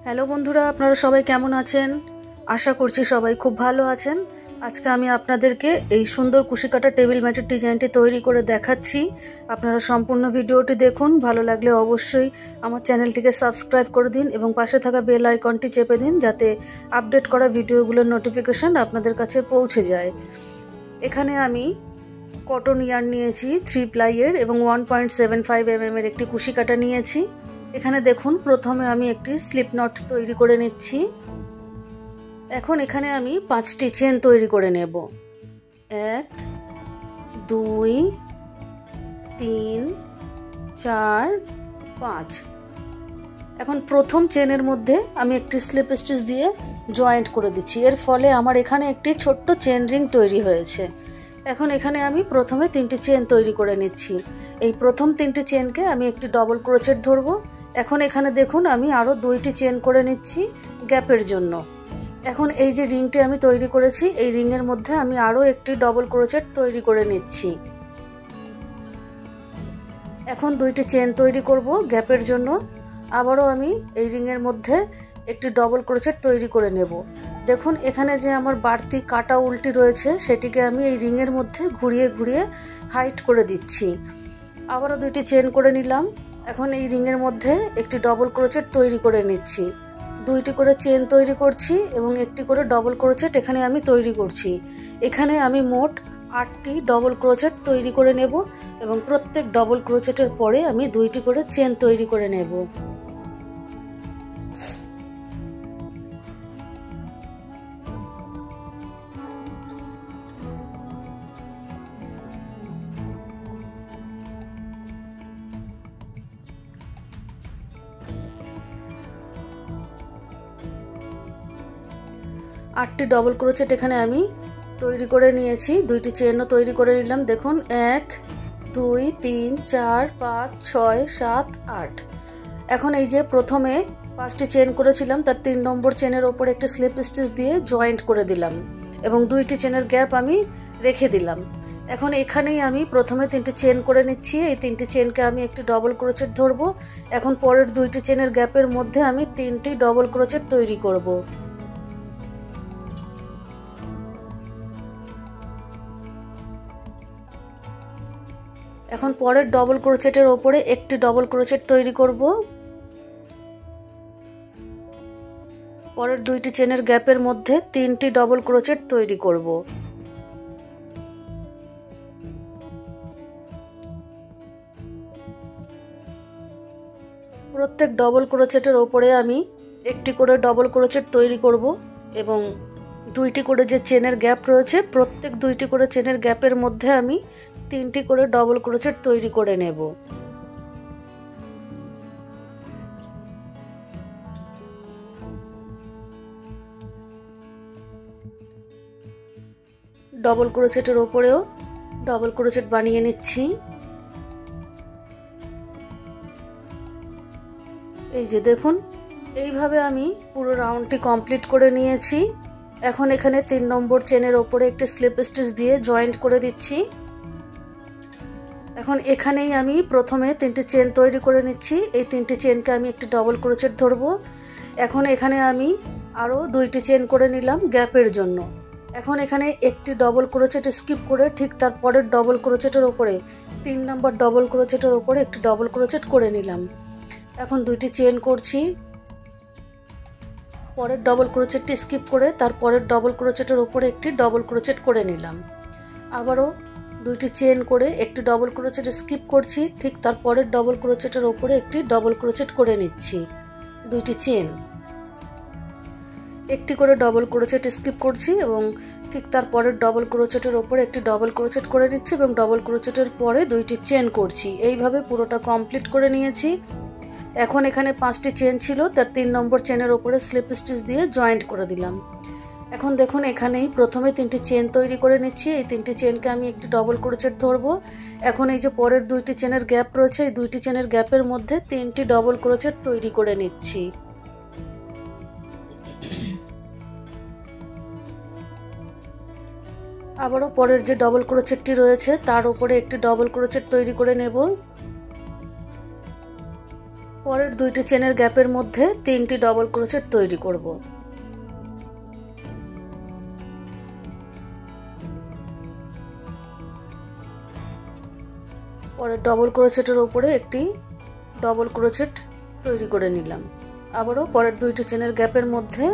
Hello বন্ধুরা, আপনারা সবাই কেমন আছেন? আশা করছি সবাই খুব ভালো আছেন। আজকে আমি আপনাদেরকে এই সুন্দর কুশিকাটা টেবিল ম্যাটের ডিজাইনটি তৈরি করে দেখাচ্ছি। আপনারা সম্পূর্ণ ভিডিওটি দেখুন। ভালো লাগলে অবশ্যই আমার চ্যানেলটিকে সাবস্ক্রাইব করে দিন এবং পাশে থাকা বেল আইকনটি চেপে দিন, যাতে আপডেট করা ভিডিওগুলোর নোটিফিকেশন আপনাদের কাছে পৌঁছে যায়। এখানে আমি কটন ইয়ার্ন নিয়েছি 3 প্লাইয়ের এবং 1.75 mm এর একটি কুশিকাটা নিয়েছি। এখানে দেখুন, প্রথমে আমি একটি স্লিপ নট তৈরি করে নিচ্ছি। এখন এখানে আমি 5টি চেন তৈরি করে নেব। 1 2 3 4 5। এখন প্রথম চেনের মধ্যে আমি একটি স্লিপ স্টিচ দিয়ে জয়েন্ট করে দিচ্ছি। এর ফলে আমার এখানে একটি ছোট্ট চেন রিং তৈরি হয়েছে। এখন এখানে আমি প্রথমে 3টি চেন তৈরি করে নিচ্ছি। এই প্রথম 3টি চেনকে আমি একটি ডবল ক্রোচেট ধরবো। এখন এখানে দেখুন, আমি আরও 2টি চেন করে নিচ্ছি গ্যাপের জন্য। এখন এই যে রিংটি আমি তৈরি করেছি, এই রিংয়ের মধ্যে আমি আরও একটি ডবল ক্রোচেট তৈরি করে নিচ্ছি। এখন 2টি চেন তৈরি করব গ্যাপের জন্য। আবারও আমি এই রিংয়ের মধ্যে একটি ডবল ক্রোচেট তৈরি করে নেব। দেখুন, এখানে যে আমার বাড়তি কাটা উল্টি রয়েছে, সেটিকে আমি এই রিংয়ের মধ্যে ঘুরিয়ে ঘুরিয়ে হাইট করে দিচ্ছি। আবারও 2টি চেন করে নিলাম। এখন এই রিংয়ের মধ্যে একটি ডবল ক্রোচেট তৈরি করে নিচ্ছি। 2টি করে চেন তৈরি করছি এবং একটি করে ডবল ক্রোচেট এখানে আমি তৈরি করছি। এখানে আমি মোট 8টি ডবল ক্রোচেট তৈরি করে নেব এবং প্রত্যেক ডবল ক্রোচেটের পরে আমি 2টি করে চেন তৈরি করে নেব। আটটি ডবল ক্রোচেট এখানে আমি তৈরি করে নিয়েছি। 2টি চেনও তৈরি করে নিলাম। দেখুন, 1 2 3 4 5 6 7 8। এখন এই যে প্রথমে 5টি চেন করেছিলাম, তার 3 নম্বর চেনের ওপর একটি স্লিপ স্টিচ দিয়ে জয়েন্ট করে দিলাম এবং 2টি চেনের গ্যাপ আমি রেখে দিলাম। এখন এখানেই আমি প্রথমে 3টি চেন করে নিচ্ছি। এই 3টি চেনকে আমি একটি ডবল ক্রোচেট ধরবো। এখন পরের 2টি চেনের গ্যাপের মধ্যে আমি 3টি ডবল ক্রোচেট তৈরি করব। এখন পরের ডবল ক্রোচেটের ওপরে একটি ডবল ক্রোচেট তৈরি করব। পরের 2টি চেনের গ্যাপের মধ্যে 3টি ডবল ক্রোচেট তৈরি করব। প্রত্যেক ডবল ক্রোচেটের ওপরে আমি একটি করে ডবল ক্রোচেট তৈরি করব এবং 2টি করে যে চেনের গ্যাপ রয়েছে, প্রত্যেক 2টি করে চেনের গ্যাপের মধ্যে আমি 3টি করে ডবল ক্রোচেট তৈরি করে নেব। ডবল ক্রোচেটের ওপরেও ডবল ক্রোচেট বানিয়ে নিচ্ছি। এই যে দেখুন, এইভাবে আমি পুরো রাউন্ডটি কমপ্লিট করে নিয়েছি। এখন এখানে 3 নম্বর চেনের ওপরে একটি স্লিপ স্টিচ দিয়ে জয়েন্ট করে দিচ্ছি। এখন এখানেই আমি প্রথমে 3টি চেন তৈরি করে নিচ্ছি। এই 3টি চেনকে আমি একটি ডবল ক্রোচেট ধরবো। এখন এখানে আমি আরও 2টি চেন করে নিলাম গ্যাপের জন্য। এখন এখানে একটি ডবল ক্রোচেট স্কিপ করে ঠিক তার পরের ডবল ক্রোচেটের ওপরে 3 নম্বর ডবল ক্রোচেটের ওপরে একটি ডবল ক্রোচেট করে নিলাম। এখন 2টি চেন করছি। পরের ডবল ক্রোচেটটি স্কিপ করে তার পরের ডবল ক্রোচেটের ওপরে একটি ডবল ক্রোচেট করে নিলাম। আবারও 2টি চেন করে একটি ডবল ক্রোচেট স্কিপ করছি, ঠিক তার পরের ডবল ক্রোচেটের ওপরে একটি ডবল ক্রোচেট করে নিচ্ছি। 2টি চেন, একটি করে ডবল ক্রোচেট স্কিপ করছি এবং ঠিক তার পরের ডবল ক্রোচেটের ওপরে একটি ডবল ক্রোচেট করে নিচ্ছি এবং ডবল ক্রোচেটের পরে 2টি চেন করছি। এইভাবে পুরোটা কমপ্লিট করে নিয়েছি। এখন এখানে 5টি চেন ছিল, তার 3 নম্বর চেনের ওপরে স্লিপ স্টিচ দিয়ে জয়েন্ট করে দিলাম। এখন দেখুন, এখানেই প্রথমে 3টি চেন তৈরি করে নিচ্ছি। এই 3টি চেনকে আমি একটি ডবল ক্রোচেট ধরবো। এখন এই যে পরের 2টি চেনের গ্যাপ রয়েছে, এই 2টি চেনের গ্যাপের মধ্যে 3টি ডবল ক্রোচেট তৈরি করে নিচ্ছি। আবারও পরের যে ডবল ক্রোচেটটি রয়েছে তার উপরে একটি ডবল ক্রোচেট তৈরি করে নেব। পরের দুইটি চেনের গ্যাপের মধ্যে 3টি ডবল ক্রোচেট তৈরি করব। পরের ডবল ক্রোচেটের উপরে একটি ডবল ক্রোচেট তৈরি করে নিলাম। আবারও পরের দুইটি চেনের গ্যাপের মধ্যে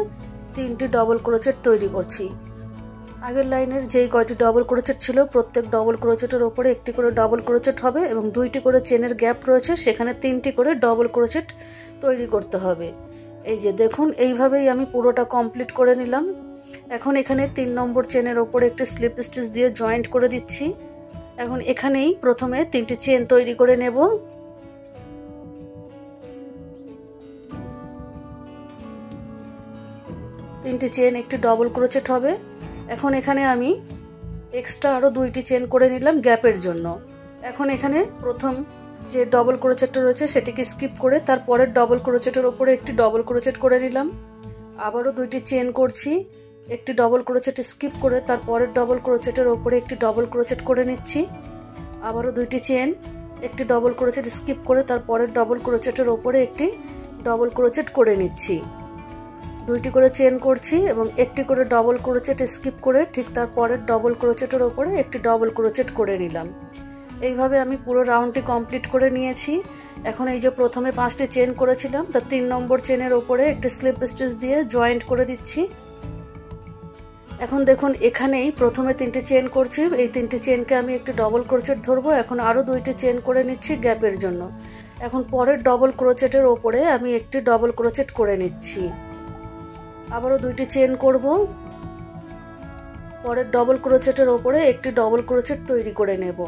3টি ডবল ক্রোচেট তৈরি করছি। আগের লাইনের যেই কয়টি ডবল ক্রোচেট ছিল প্রত্যেক ডবল ক্রোচেটের উপরে একটি করে ডবল ক্রোচেট হবে এবং 2টি করে চেনের গ্যাপ রয়েছে সেখানে 3টি করে ডবল ক্রোচেট তৈরি করতে হবে। এই যে দেখুন, এইভাবেই আমি পুরোটা কমপ্লিট করে নিলাম। এখন এখানে 3 নম্বর চেনের উপরে একটি স্লিপ স্টিচ দিয়ে জয়েন্ট করে দিচ্ছি। এখন এখানেই প্রথমে 3টি চেন তৈরি করে নেব। তিনটি চেন একটি ডবল ক্রোচেট হবে। এখন এখানে আমি এক্সট্রা আরো 2টি চেন করে নিলাম গ্যাপের জন্য। এখন এখানে প্রথম যে ডবল ক্রোচেটটা রয়েছে সেটিকে স্কিপ করে তারপরের ডবল ক্রোচেটের উপরে একটি ডবল ক্রোচেট করে নিলাম। আবারও 2টি চেন করছি, একটি ডবল ক্রোচেট স্কিপ করে তারপরের ডবল ক্রোচেটের উপরে একটি ডবল ক্রোচেট করে নিচ্ছি। আবারও 2টি চেন, একটি ডবল ক্রোচেট স্কিপ করে তারপরের ডবল ক্রোচেটের উপরে একটি ডবল ক্রোচেট করে নিচ্ছি। 2টি করে চেন করছি এবং একটি করে ডবল ক্রোচেট স্কিপ করে ঠিক তারপরের ডবল ক্রোচেটের উপরে একটি ডবল ক্রোচেট করে নিলাম। এইভাবে আমি পুরো রাউন্ডটি কমপ্লিট করে নিয়েছি। এখন এই যে প্রথমে 5টি চেন করেছিলাম তার 3 নম্বর চেনের উপরে একটি স্লিপ স্টিচ দিয়ে জয়েন্ট করে দিচ্ছি। এখন দেখুন, এখানেই প্রথমে 3টি চেন করছি, এই 3টি চেনকে আমি একটি ডবল ক্রোচেট ধরবো। এখন আরো 2টি চেন করে নিচ্ছি গ্যাপের জন্য। এখন পরের ডবল ক্রোচেটের উপরে আমি একটি ডবল ক্রোচেট করে নিচ্ছি। আবারও 2টি চেন করব। পরের ডবল ক্রোচেটের উপরে একটি ডবল ক্রোচেট তৈরি করে নেব।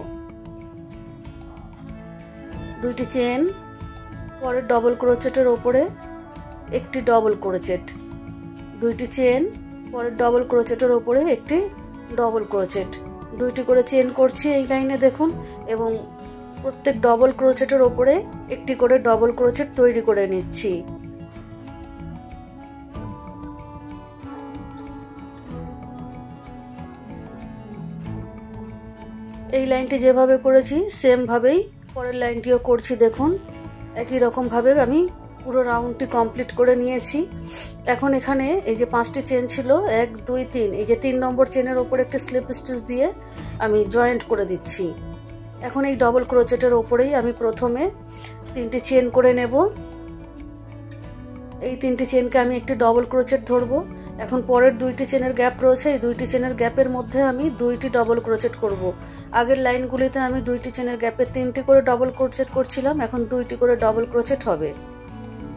2টি চেন, পরের ডবল ক্রোচেটের উপরে একটি ডবল ক্রোচেট, 2টি চেন, পরের ডবল ক্রোচেটের উপরে একটি ডবল ক্রোচেট। 2টি করে চেন করছি এই লাইনে দেখুন, এবং প্রত্যেক ডবল ক্রোচেটের উপরে একটি করে ডবল ক্রোচেট তৈরি করে নিচ্ছি। এই লাইনটি যেভাবে করেছি সেম ভাবেই পরের লাইনটিও করছি। দেখুন, একই রকম ভাবে আমি পুরো রাউন্ডটি কমপ্লিট করে নিয়েছি। এখন এখানে এই যে 5টি চেন ছিল 1 2 3, এই যে 3 নম্বর চেনের উপর একটি স্লিপ স্টিচ দিয়ে আমি জয়েন্ট করে দিচ্ছি। এখন এই ডবল ক্রোচেটের উপরেই আমি প্রথমে 3টি চেন করে নেব। এই 3টি চেনকে আমি একটি ডবল ক্রোচেট ধরবো। এখন পরের 2টি চেনের গ্যাপ রয়েছে, এই 2টি চেনের গ্যাপের মধ্যে আমি 2টি ডবল ক্রোচেট করব। আগের লাইনগুলিতে আমি 2টি চেনের গ্যাপে 3টি করে ডবল ক্রোচেট করছিলাম, এখন 2টি করে ডবল ক্রোচেট হবে।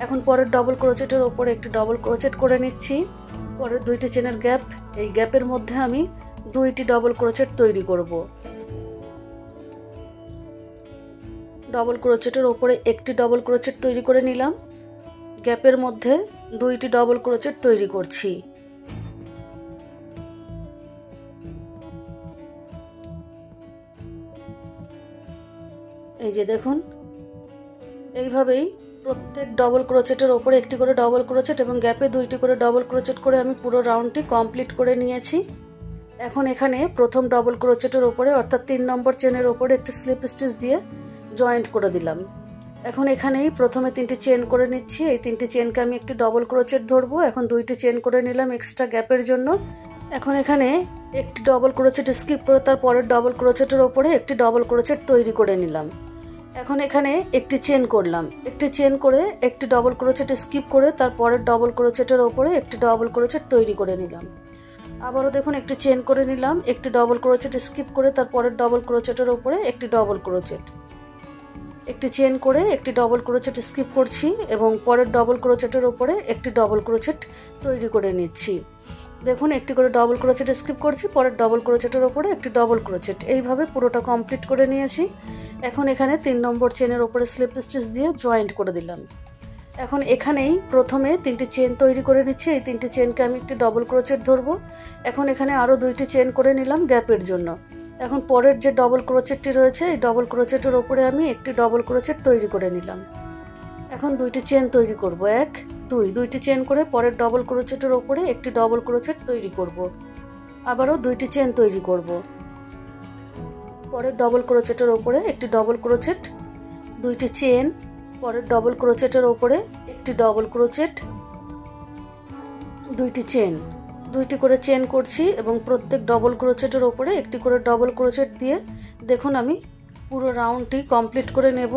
এখন পরের ডবল ক্রোচেটের উপরে একটি ডবল ক্রোচেট করে নিচ্ছি। পরের 2টি চেনের গ্যাপ, এই গ্যাপের মধ্যে আমি 2টি ডবল ক্রোচেট তৈরি করব। ডবল ক্রোচেটের উপরে একটি ডবল ক্রোচেট তৈরি করে নিলাম। গ্যাপের মধ্যে 2টি ডবল ক্রোচেট তৈরি করছি। এই যে দেখুন, এইভাবেই প্রত্যেক ডবল ক্রোচেটের উপরে একটি করে ডবল ক্রোচেট এবং গ্যাপে 2টি করে ডবল ক্রোচেট করে আমি পুরো রাউন্ডটি কমপ্লিট করে নিয়েছি। এখন এখানে প্রথম ডবল ক্রোচেটের উপরে অর্থাৎ 3 নম্বর চেনের উপরে একটি স্লিপ স্টিচ দিয়ে জয়েন্ট করে দিলাম। এখন এখানেই প্রথমে 3টি চেন করে নিচ্ছি। এই 3টি চেনকে আমি একটি ডবল ক্রোচেট ধরবো। এখন 2টি চেন করে নিলাম এক্সট্রা গ্যাপের জন্য। এখন এখানে একটি ডবল ক্রোচেট স্কিপ করে তার পরের ডবল ক্রোচেটের উপরে একটি ডবল ক্রোচেট তৈরি করে নিলাম। এখন এখানে একটি চেন করলাম, একটি চেন করে একটি ডবল ক্রোচেট স্কিপ করে তার পরের ডবল ক্রোচেটের উপরে একটি ডবল ক্রোচেট তৈরি করে নিলাম। আবারও দেখুন, একটি চেন করে নিলাম, একটি ডবল ক্রোচেট স্কিপ করে তার পরের ডবল ক্রোচেটের উপরে একটি ডবল ক্রোচেট, একটি চেন করে একটি ডবল ক্রোচেট স্কিপ করছি এবং পরের ডবল ক্রোচেটের উপরে একটি ডবল ক্রোচেট তৈরি করে নিচ্ছি। দেখুন, একটি করে ডবল ক্রোচেট স্কিপ করছি, পরের ডবল ক্রোচেটের উপরে একটি ডবল ক্রোচেট। এইভাবে পুরোটা কমপ্লিট করে নিয়েছি। এখন এখানে 3 নম্বর চেনের উপরে স্লিপ স্টিচ দিয়ে জয়েন্ট করে দিলাম। এখন এখানেই প্রথমে 3টি চেন তৈরি করে নিচ্ছি। এই 3টি চেনকে আমি একটি ডবল ক্রোচেট ধরবো। এখন এখানে আরও 2টি চেন করে নিলাম গ্যাপের জন্য। এখন পরের যে ডবল ক্রোচেটটি রয়েছে এই ডবল ক্রোচেটের উপরে আমি একটি ডবল ক্রোচেট তৈরি করে নিলাম। এখন 2টি চেন তৈরি করব, 1 2, 2টি চেন করে পরের ডবল ক্রোচেটের উপরে একটি ডবল ক্রোচেট তৈরি করব। আবারও 2টি চেন তৈরি করব, পরের ডবল ক্রোচেটের উপরে একটি ডবল ক্রোচেট, 2টি চেন, পরের ডবল ক্রোচেটের ওপরে একটি ডবল ক্রোচেট, দুইটি চেন, দুইটি করে চেন করছি এবং প্রত্যেক ডবল ক্রোচেটের ওপরে একটি করে ডবল ক্রোচেট দিয়ে দেখুন আমি পুরো রাউন্ডটি কমপ্লিট করে নেব।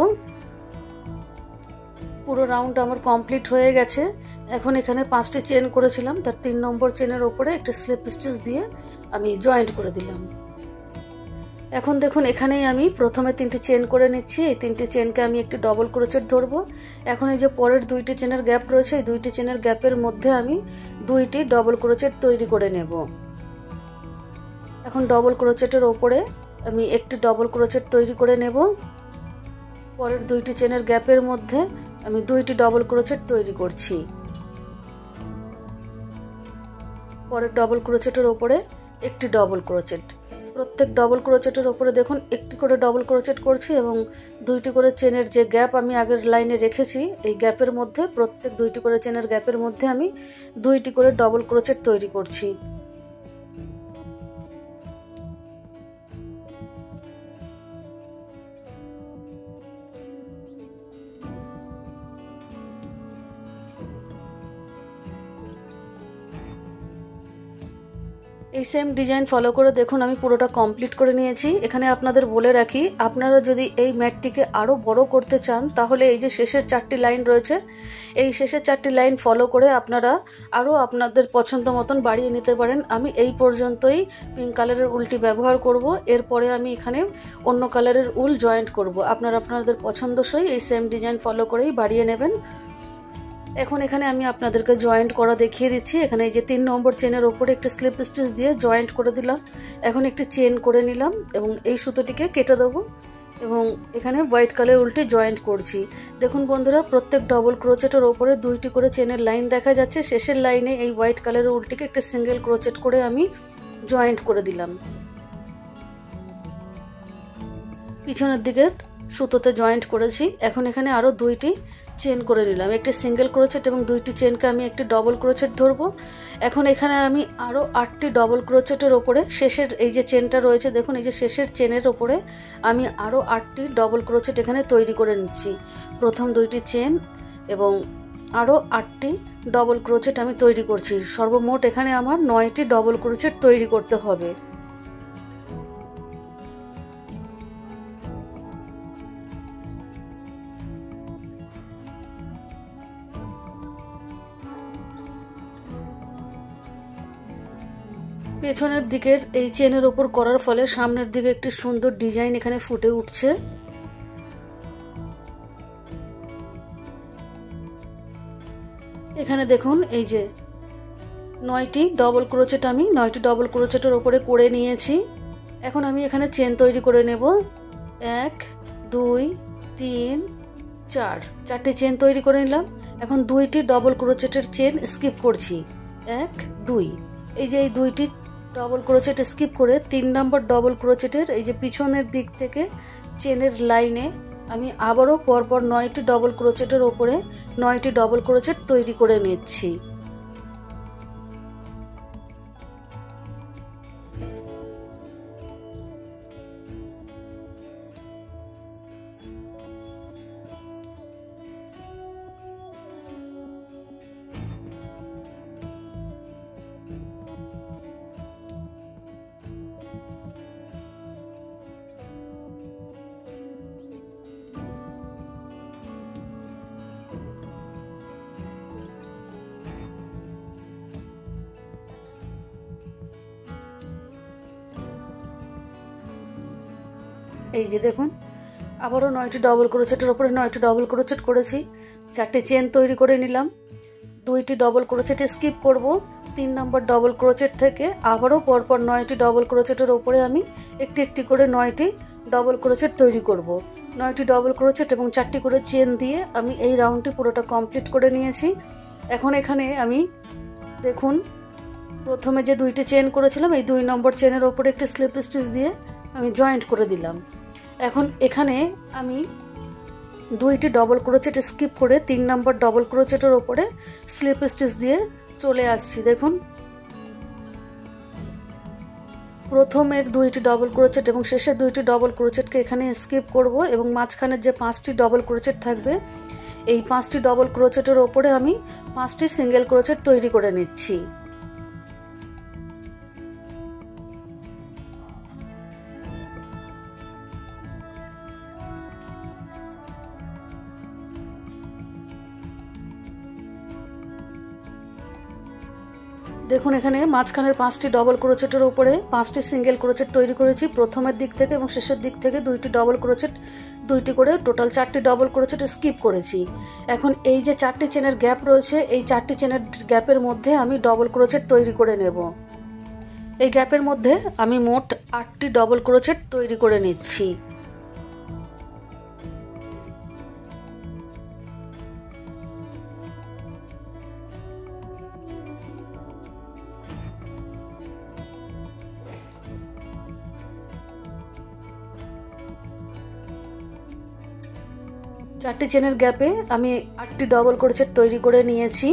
পুরো রাউন্ড আমার কমপ্লিট হয়ে গেছে। এখন এখানে 5টি চেন করেছিলাম, তার 3 নম্বর চেনের ওপরে একটা স্লিপ স্টিচ দিয়ে আমি জয়েন্ট করে দিলাম। এখন দেখুন এখানেই আমি প্রথমে 3টি চেন করে নিচ্ছি। এই 3টি চেনকে আমি একটি ডবল ক্রোচেট ধরবো। এখন এই যে পরের 2টি চেনের গ্যাপ রয়েছে, এই 2টি চেনের গ্যাপের মধ্যে আমি 2টি ডবল ক্রোচেট তৈরি করে নেব। এখন ডবল ক্রোচেটের ওপরে আমি একটি ডবল ক্রোচেট তৈরি করে নেব। পরের 2টি চেনের গ্যাপের মধ্যে আমি 2টি ডবল ক্রোচেট তৈরি করছি। পরের ডবল ক্রোচেটের ওপরে একটি ডবল ক্রোচেট, প্রত্যেক ডবল ক্রোচেটের ওপরে দেখুন একটি করে ডবল ক্রোচেট করছি এবং 2টি করে চেনের যে গ্যাপ আমি আগের লাইনে রেখেছি এই গ্যাপের মধ্যে, প্রত্যেক 2টি করে চেনের গ্যাপের মধ্যে আমি 2টি করে ডবল ক্রোচেট তৈরি করছি। এই সেম ডিজাইন ফলো করে দেখুন আমি পুরোটা কমপ্লিট করে নিয়েছি। এখানে আপনাদের বলে রাখি, আপনারা যদি এই ম্যাটটিকে আরও বড় করতে চান তাহলে এই যে শেষের 4টি লাইন রয়েছে, এই শেষের 4টি লাইন ফলো করে আপনারা আরও আপনাদের পছন্দ মতন বাড়িয়ে নিতে পারেন। আমি এই পর্যন্তই পিঙ্ক কালারের উলটি ব্যবহার করব, এরপরে আমি এখানে অন্য কালারের উল জয়েন্ট করব। আপনারা আপনাদের পছন্দসই এই সেম ডিজাইন ফলো করেই বাড়িয়ে নেবেন। এখন এখানে আমি আপনাদেরকে জয়েন্ট করা দেখিয়ে দিচ্ছি। এখানে এই যে 3 নম্বর চেনের ওপরে একটা স্লিপ স্টিচ দিয়ে জয়েন্ট করে দিলাম। এখন একটি চেন করে নিলাম এবং এই সুতোটিকে কেটে দেবো এবং এখানে হোয়াইট কালার উল্টে জয়েন্ট করছি। দেখুন বন্ধুরা, প্রত্যেক ডবল ক্রোচেটের ওপরে 2টি করে চেনের লাইন দেখা যাচ্ছে। শেষের লাইনে এই হোয়াইট কালারের উল্টিকে একটা সিঙ্গেল ক্রোচেট করে আমি জয়েন্ট করে দিলাম। পিছনের দিকে সুতোতে জয়েন্ট করেছি। এখন এখানে আরও 2টি চেন করে নিলাম, একটি সিঙ্গেল ক্রোচেট এবং 2টি চেনকে আমি একটি ডবল ক্রোচেট ধরবো। এখন এখানে আমি আরও 8টি ডবল ক্রোচেটের ওপরে শেষের এই যে চেনটা রয়েছে, দেখুন এই যে শেষের চেনের ওপরে আমি আরও 8টি ডবল ক্রোচেট এখানে তৈরি করে নিচ্ছি। প্রথম 2টি চেন এবং আরও 8টি ডবল ক্রোচেট আমি তৈরি করছি। সর্বমোট এখানে আমার 9টি ডবল ক্রোচেট তৈরি করতে হবে। পেছনের দিকের এই চেনের ওপর করার ফলে সামনের দিকে একটি সুন্দর ডিজাইন এখানে ফুটে উঠছে। এখানে দেখুন এই যে 9টি ডবল ক্রোচেট আমি 9টি ডবল ক্রোচেটের ওপরে করে নিয়েছি। এখন আমি এখানে চেন তৈরি করে নেব। 1 2 3 4, 4টি চেন তৈরি করে নিলাম। এখন 2টি ডবল ক্রোচেটের চেন স্কিপ করছি। 1 2, এই যে এই 2টি ডবল ক্রোচেট স্কিপ করে 3 নম্বর ডবল ক্রোচেটের এই যে পিছনের দিক থেকে চেনের লাইনে আমি আবারও পরপর 9টি ডবল ক্রোচেটের ওপরে 9টি ডবল ক্রোচেট তৈরি করে নিচ্ছি। এই যে দেখুন আবারও 9টি ডবল ক্রোচেটের ওপরে 9টি ডবল ক্রোচেট করেছি। 4টি চেন তৈরি করে নিলাম। 2টি ডবল ক্রোচেট স্কিপ করব। 3 নম্বর ডবল ক্রোচেট থেকে আবারও পরপর 9টি ডবল ক্রোচেটের ওপরে আমি একটি একটি করে 9টি ডবল ক্রোচেট তৈরি করব। 9টি ডবল ক্রোচেট এবং 4টি করে চেন দিয়ে আমি এই রাউন্ডটি পুরোটা কমপ্লিট করে নিয়েছি। এখন এখানে আমি দেখুন প্রথমে যে 2টি চেন করেছিলাম এই 2 নম্বর চেনের ওপরে একটি স্লিপ স্টিচ দিয়ে আমি জয়েন্ট করে দিলাম। এখন এখানে আমি 2টি ডবল ক্রোচেট স্কিপ করে 3 নম্বর ডবল ক্রোচেটের ওপরে স্লিপ স্টিচ দিয়ে চলে আসছি। দেখুন প্রথমের 2টি ডবল ক্রোচেট এবং শেষের 2টি ডবল ক্রোচেটকে এখানে স্কিপ করব এবং মাঝখানের যে 5টি ডবল ক্রোচেট থাকবে এই 5টি ডবল ক্রোচেটের ওপরে আমি 5টি সিঙ্গেল ক্রোচেট তৈরি করে নিচ্ছি। দেখুন এখানে মাঝখানের 5টি ডবল ক্রোচেটের উপরে 5টি সিঙ্গেল ক্রোচেট তৈরি করেছি প্রথমের দিক থেকে এবং শেষের দিক থেকে 2টি ডবল ক্রোচেট 2টি করে টোটাল 4টি ডবল ক্রোচেট স্কিপ করেছি। এখন এই যে 4টি চেনের গ্যাপ রয়েছে এই 4টি চেনের গ্যাপের মধ্যে আমি ডবল ক্রোচেট তৈরি করে নেব। এই গ্যাপের মধ্যে আমি মোট 8টি ডবল ক্রোচেট তৈরি করে নিচ্ছি। চারটি চেনের গ্যাপে আমি 8টি ডবল ক্রোচেট তৈরি করে নিয়েছি।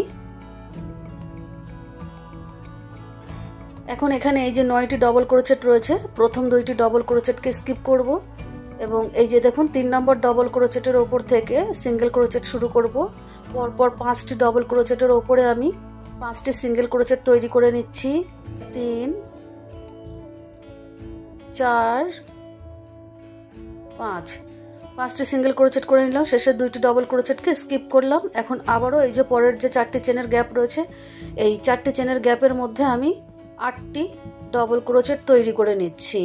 এখন এখানে এই যে 9টি ডবল ক্রোচেট রয়েছে প্রথম 2টি ডবল ক্রোচেটকে স্কিপ করব এবং এই যে দেখুন 3 নম্বর ডবল ক্রোচেটের ওপর থেকে সিঙ্গেল ক্রোচেট শুরু করব। পরপর 5টি ডবল ক্রোচেটের ওপরে আমি 5টি সিঙ্গেল ক্রোচেট তৈরি করে নিচ্ছি। 3 4 5 5টি সিঙ্গেল ক্রোচেট করে নিলাম। শেষের 2টি ডবল ক্রোচেটকে স্কিপ করলাম। এখন আবারও এই যে পরের যে 4টি চেনের গ্যাপ রয়েছে এই 4টি চেনের গ্যাপের মধ্যে আমি 8টি ডবল ক্রোচেট তৈরি করে নিচ্ছি।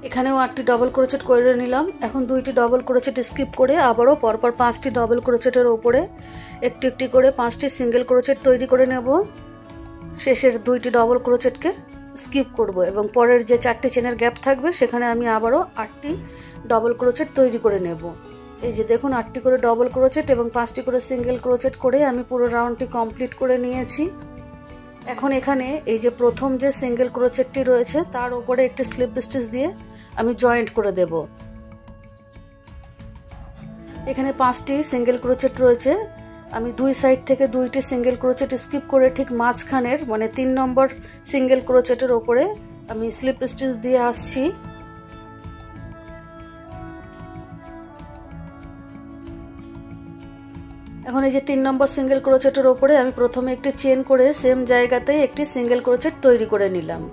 এখানেও 8টি ডবল ক্রোচেট করে নিলাম। এখন 2টি ডবল ক্রোচেট স্কিপ করে আবারও পরপর 5টি ডবল ক্রোচেটের ওপরে একটি একটি করে 5টি সিঙ্গেল ক্রোচেট তৈরি করে নেব। শেষের 2টি ডবল ক্রোচেটকে স্কিপ করব এবং পরের যে 4টি চেনের গ্যাপ থাকবে সেখানে আমি আবারও 8টি ডবল ক্রোচেট তৈরি করে নেব। এই যে দেখুন 8টি করে ডবল ক্রোচেট এবং 5টি করে সিঙ্গেল ক্রোচেট করে আমি পুরো রাউন্ডটি কমপ্লিট করে নিয়েছি। এখন এখানে এই যে প্রথম যে সিঙ্গেল ক্রোচেটটি রয়েছে তার উপরে একটি স্লিপ স্টিচ দিয়ে আমি জয়েন্ট করে দেব। এখানে 5টি সিঙ্গেল ক্রোচেট রয়েছে। আমি দুই সাইড থেকে 2টি সিঙ্গেল ক্রোচেট স্কিপ করে ঠিক মাঝখানের মানে 3 নম্বর সিঙ্গেল ক্রোচেটের উপরে আমি স্লিপ স্টিচ দিয়ে আসছি। এখন এই যে 3 নম্বর সিঙ্গেল ক্রোচেটের উপরে আমি প্রথমে একটি চেন করে সেম জায়গাতে একটি সিঙ্গেল ক্রোচেট তৈরি করে নিলাম।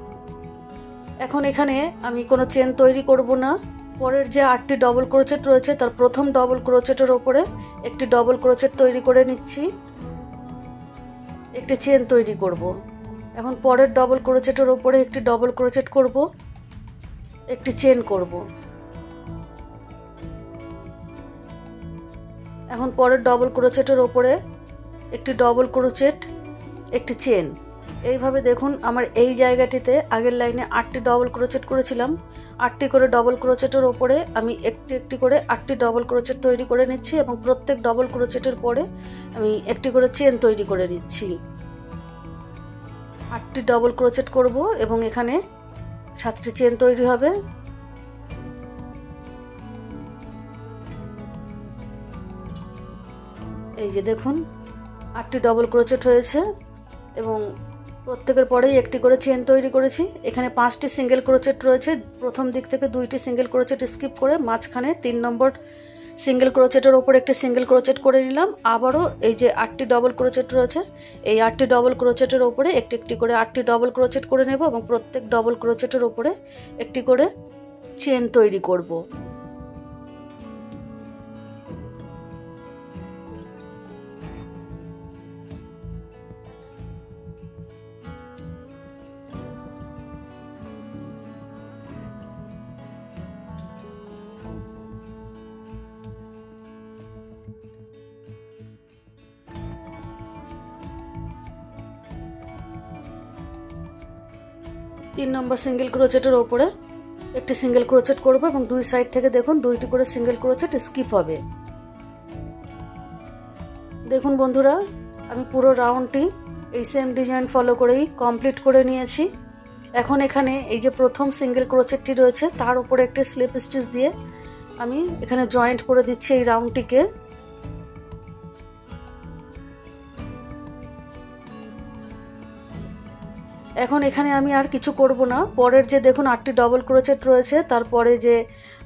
এখন এখানে আমি কোনো চেন তৈরি করব না। পরের যে 8টি ডবল ক্রোচেট রয়েছে তার প্রথম ডবল ক্রোচেটের উপরে একটি ডবল ক্রোচেট তৈরি করে নিচ্ছি, একটি চেন তৈরি করব। এখন পরের ডবল ক্রোচেটের উপরে একটি ডবল ক্রোচেট করব, একটি চেন করব। এখন পরের ডবল ক্রোচেটের উপরে একটি ডবল ক্রোচেট, একটি চেন। এইভাবে দেখুন আমার এই জায়গাটিতে আগের লাইনে 8টি ডবল ক্রোচেট করেছিলাম। 8টি করে ডবল ক্রোচেটের ওপরে আমি একটি একটি করে 8টি ডবল ক্রোচেট তৈরি করে নিচ্ছি এবং প্রত্যেক ডবল ক্রোচেটের পরে আমি একটি করে চেন তৈরি করে নিচ্ছি। 8টি ডবল ক্রোচেট করব এবং এখানে 7টি চেন তৈরি হবে। এই যে দেখুন 8টি ডবল ক্রোচেট হয়েছে এবং প্রত্যেকের পরেই একটি করে চেন তৈরি করেছি। এখানে 5টি সিঙ্গেল ক্রোচেট রয়েছে। প্রথম দিক থেকে 2টি সিঙ্গেল ক্রোচেট স্কিপ করে মাঝখানে 3 নম্বর সিঙ্গেল ক্রোচেটের ওপর একটি সিঙ্গেল ক্রোচেট করে নিলাম। আবারও এই যে 8টি ডবল ক্রোচেট রয়েছে এই 8টি ডবল ক্রোচেটের ওপরে একটি একটি করে 8টি ডবল ক্রোচেট করে নেব এবং প্রত্যেক ডবল ক্রোচেটের ওপরে একটি করে চেন তৈরি করব। তিন নম্বর সিঙ্গেল ক্রোচেটের ওপরে একটি সিঙ্গেল ক্রোচেট করব এবং দুই সাইড থেকে দেখুন দুইটি করে সিঙ্গেল ক্রোচেট স্কিপ হবে। দেখুন বন্ধুরা, আমি পুরো রাউন্ডটি এই সেম ডিজাইন ফলো করেই কমপ্লিট করে নিয়েছি। এখন এখানে এই যে প্রথম সিঙ্গেল ক্রোচেটটি রয়েছে তার উপরে একটি স্লিপ স্টিচ দিয়ে আমি এখানে জয়েন্ট করে দিচ্ছি এই রাউন্ডটিকে। এখন এখানে আমি আর কিছু করব না। পরের যে দেখুন 8টি ডবল ক্রোচেট রয়েছে, তারপরে যে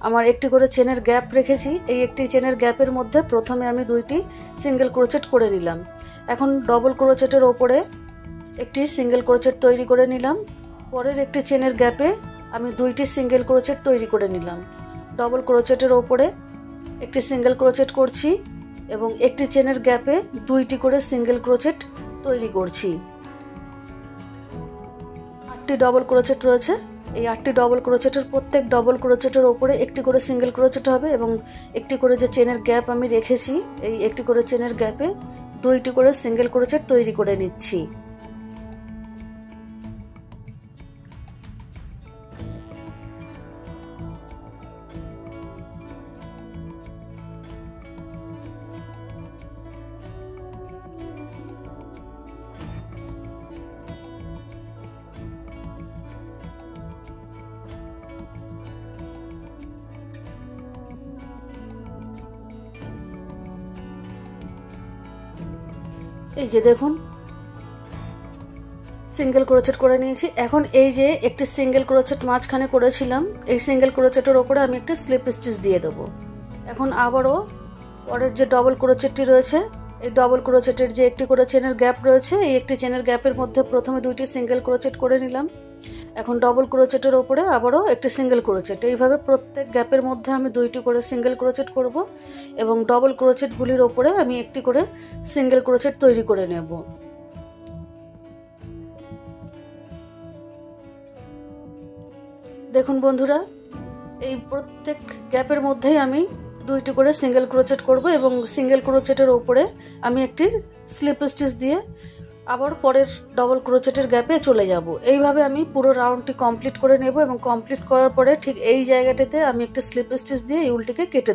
আমার একটি করে চেনের গ্যাপ রেখেছি, এই একটি চেনের গ্যাপের মধ্যে প্রথমে আমি 2টি সিঙ্গেল ক্রোচেট করে নিলাম। এখন ডবল ক্রোচেটের ওপরে একটি সিঙ্গেল ক্রোচেট তৈরি করে নিলাম। পরের একটি চেনের গ্যাপে আমি 2টি সিঙ্গেল ক্রোচেট তৈরি করে নিলাম। ডবল ক্রোচেটের ওপরে একটি সিঙ্গেল ক্রোচেট করছি এবং একটি চেনের গ্যাপে 2টি করে সিঙ্গেল ক্রোচেট তৈরি করছি। 8টি ডবল ক্রোচেট রয়েছে, এই 8টি ডবল ক্রোচেটের প্রত্যেক ডবল ক্রোচেটের ওপরে একটি করে সিঙ্গেল ক্রোচেট হবে এবং একটি করে যে চেনের গ্যাপ আমি রেখেছি, এই একটি করে চেনের গ্যাপে 2টি করে সিঙ্গেল ক্রোচেট তৈরি করে নিচ্ছি। এই যে দেখুন সিঙ্গেল ক্রোচেট করে নিয়েছি। এখন এই যে একটি সিঙ্গেল ক্রোচেট মাঝখানে করেছিলাম, এই সিঙ্গেল ক্রোচেটের ওপরে আমি একটা স্লিপ স্টিচ দিয়ে দেবো। এখন আবারও পরের যে ডবল ক্রোচেটটি রয়েছে, এই ডবল ক্রোচেটের যে একটি করে চেনের গ্যাপ রয়েছে, এই একটি চেনের গ্যাপের মধ্যে প্রথমে 2টি সিঙ্গেল ক্রোচেট করে নিলাম। এখন ডবল ক্রোচেটের ওপরে আবারও একটি সিঙ্গেল ক্রোচেট, এইভাবে প্রত্যেক গ্যাপের মধ্যে আমি 2টি করে সিঙ্গেল ক্রোচেট করব এবং ডবল ক্রোচেটগুলির ওপরে আমি একটি করে সিঙ্গেল ক্রোচেট তৈরি করে নেব। দেখুন বন্ধুরা, এই প্রত্যেক গ্যাপের মধ্যেই আমি 2টি করে সিঙ্গেল ক্রোচেট করব এবং সিঙ্গেল ক্রোচেটের ওপরে আমি একটি স্লিপ স্টিচ দিয়ে আবার পরের ডবল ক্রোচেটের গ্যাপে চলে যাব। এইভাবে আমি পুরো রাউন্ডটি কমপ্লিট করে নেব এবং কমপ্লিট করার পরে ঠিক এই জায়গাটিতে আমি একটা স্লিপ স্টিচ দিয়ে এই উলটিকে কেটে দেব।